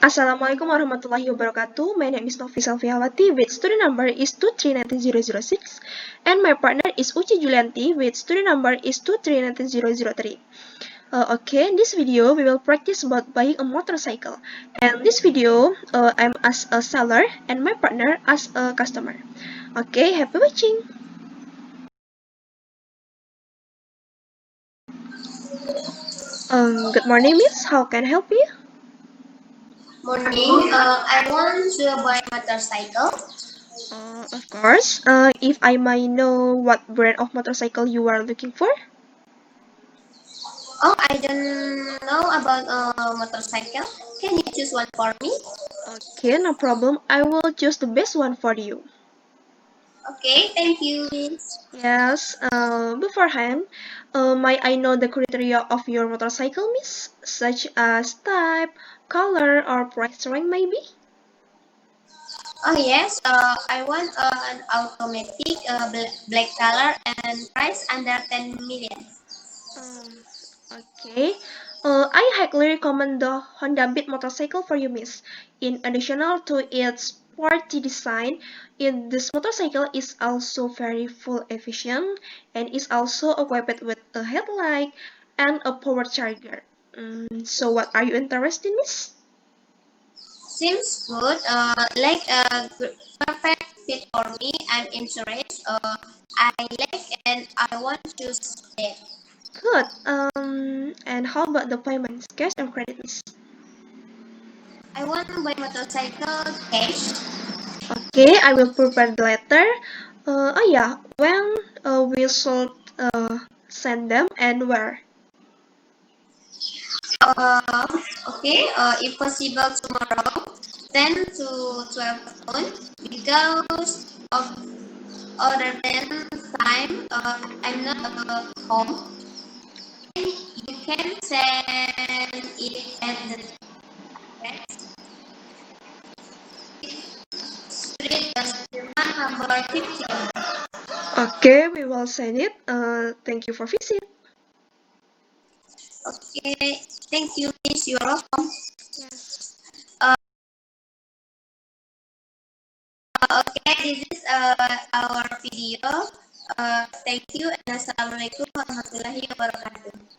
Assalamualaikum warahmatullahi wabarakatuh. My name is Nofi Selvia Wati with student number is 2390006 and my partner is Julianti with student number is 2390003. Okay, in this video we will practice about buying a motorcycle. And this video I'm as a seller and my partner as a customer. Okay, happy watching. Good morning, miss. How can I help you? Morning. I want to buy a motorcycle. Of course. If I may know what brand of motorcycle you are looking for? Oh, I don't know about a motorcycle. Can you choose one for me? Okay, no problem. I will choose the best one for you. Okay, thank you. Yes, beforehand, might I know the criteria of your motorcycle, miss? Such as type, color, or price range, maybe? Oh yes. I want an automatic black color and price under 10 million. Um, okay. I highly recommend the Honda Beat motorcycle for you, miss. In addition to its sporty design, this motorcycle is also very fuel efficient and is also equipped with a headlight and a power charger. So what are you interested in, miss? Seems good. Like a perfect fit for me. I'm interested. I like and I want to choose it. Good. And how about the payments, cash or credit, miss? I want to buy motorcycle cash. Okay, I will prepare the letter. Oh yeah, when we should send them and where? Uh, okay, if possible tomorrow, 10 to 12 noon, because of other than time, I'm not home. You can send it at the street number 15. Okay, we will send it. Thank you for visit. Okay, thank you, Miss. You're welcome. Yes. Okay, this is our video. Thank you and assalamualaikum warahmatullahi wabarakatuh.